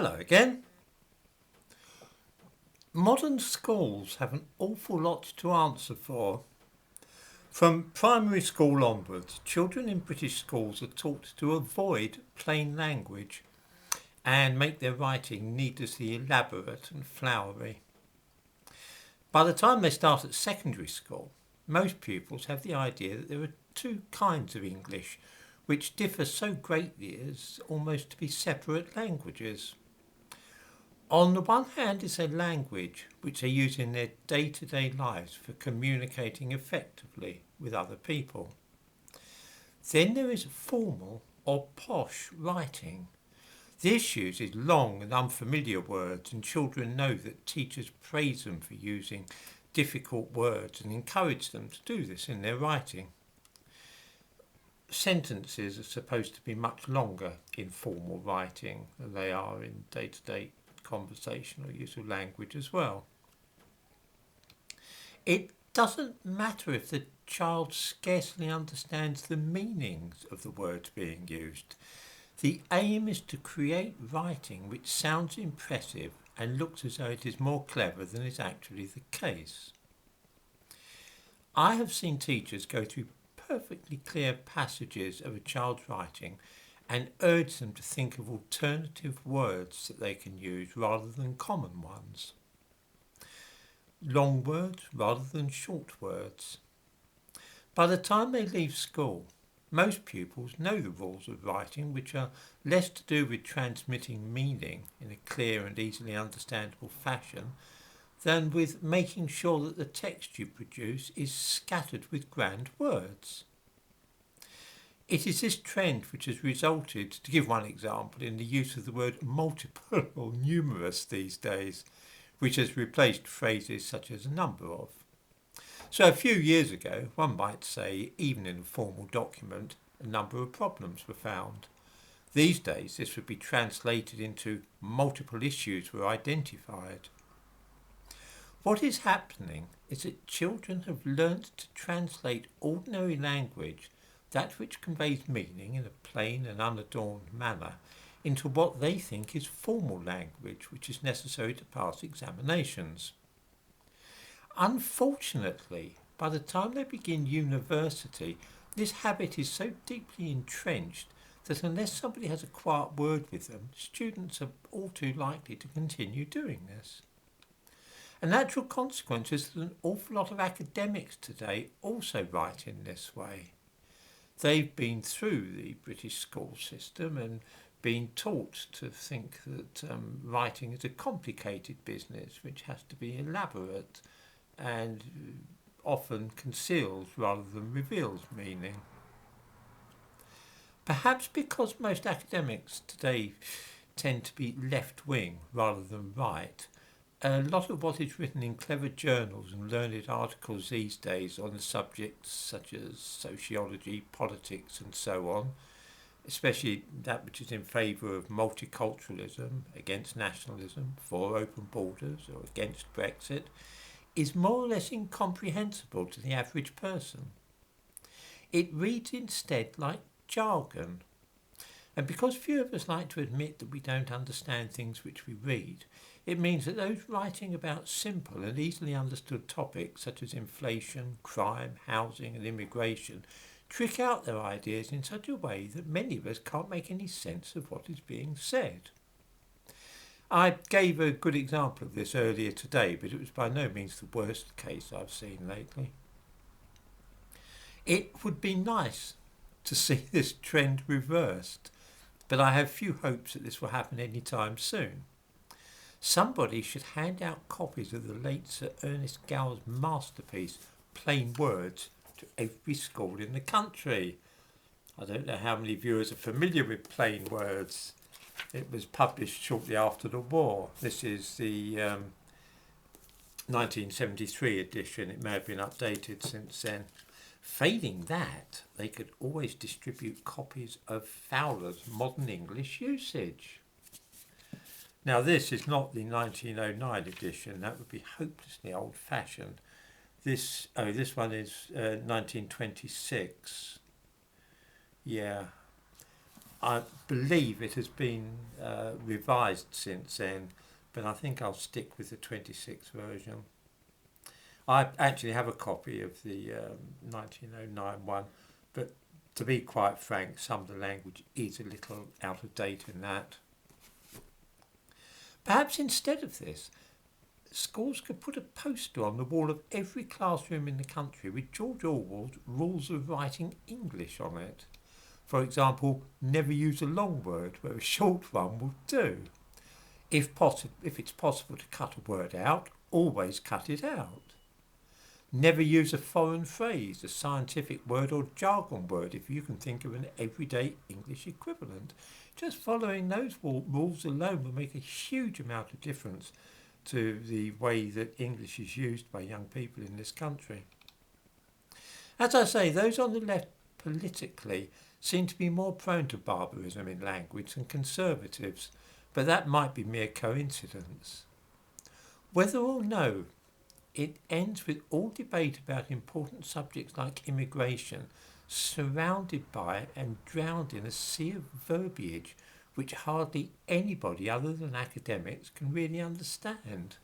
Hello again. Modern schools have an awful lot to answer for. From primary school onwards, children in British schools are taught to avoid plain language and make their writing needlessly elaborate and flowery. By the time they start at secondary school, most pupils have the idea that there are two kinds of English, which differ so greatly as almost to be separate languages. On the one hand is a language which they use in their day-to-day lives for communicating effectively with other people. Then there is formal or posh writing. This uses long and unfamiliar words, and children know that teachers praise them for using difficult words and encourage them to do this in their writing. Sentences are supposed to be much longer in formal writing than they are in day-to-day conversational use of language as well. It doesn't matter if the child scarcely understands the meanings of the words being used. The aim is to create writing which sounds impressive and looks as though it is more clever than is actually the case. I have seen teachers go through perfectly clear passages of a child's writing and urge them to think of alternative words that they can use rather than common ones. Long words rather than short words. By the time they leave school, most pupils know the rules of writing, which are less to do with transmitting meaning in a clear and easily understandable fashion than with making sure that the text you produce is scattered with grand words. It is this trend which has resulted, to give one example, in the use of the word multiple or numerous these days, which has replaced phrases such as a number of. So a few years ago, one might say, even in a formal document, a number of problems were found. These days, this would be translated into multiple issues were identified. What is happening is that children have learnt to translate ordinary language, that which conveys meaning in a plain and unadorned manner, into what they think is formal language which is necessary to pass examinations. Unfortunately, by the time they begin university, this habit is so deeply entrenched that unless somebody has a quiet word with them, students are all too likely to continue doing this. A natural consequence is that an awful lot of academics today also write in this way. They've been through the British school system and been taught to think that writing is a complicated business which has to be elaborate and often conceals rather than reveals meaning. Perhaps because most academics today tend to be left-wing rather than right, a lot of what is written in clever journals and learned articles these days on subjects such as sociology, politics and so on, especially that which is in favour of multiculturalism, against nationalism, for open borders or against Brexit, is more or less incomprehensible to the average person. It reads instead like jargon. And because few of us like to admit that we don't understand things which we read, it means that those writing about simple and easily understood topics such as inflation, crime, housing and immigration trick out their ideas in such a way that many of us can't make any sense of what is being said. I gave a good example of this earlier today, but it was by no means the worst case I've seen lately. It would be nice to see this trend reversed, but I have few hopes that this will happen any time soon. Somebody should hand out copies of the late Sir Ernest Gower's masterpiece, Plain Words, to every school in the country. I don't know how many viewers are familiar with Plain Words. It was published shortly after the war. This is the 1973 edition. It may have been updated since then. Failing that, they could always distribute copies of Fowler's Modern English Usage. Now this is not the 1909 edition. That would be hopelessly old-fashioned. This one is 1926. Yeah. I believe it has been revised since then, but I think I'll stick with the 26th version. I actually have a copy of the 1909 one, but to be quite frank, some of the language is a little out of date in that. Perhaps instead of this, schools could put a poster on the wall of every classroom in the country with George Orwell's rules of writing English on it. For example, never use a long word where a short one will do. If it's possible to cut a word out, always cut it out. Never use a foreign phrase, a scientific word or jargon word if you can think of an everyday English equivalent. Just following those rules alone will make a huge amount of difference to the way that English is used by young people in this country. As I say, those on the left politically seem to be more prone to barbarism in language than conservatives, but that might be mere coincidence. Whether or no, it ends with all debate about important subjects like immigration, surrounded by and drowned in a sea of verbiage which hardly anybody other than academics can really understand.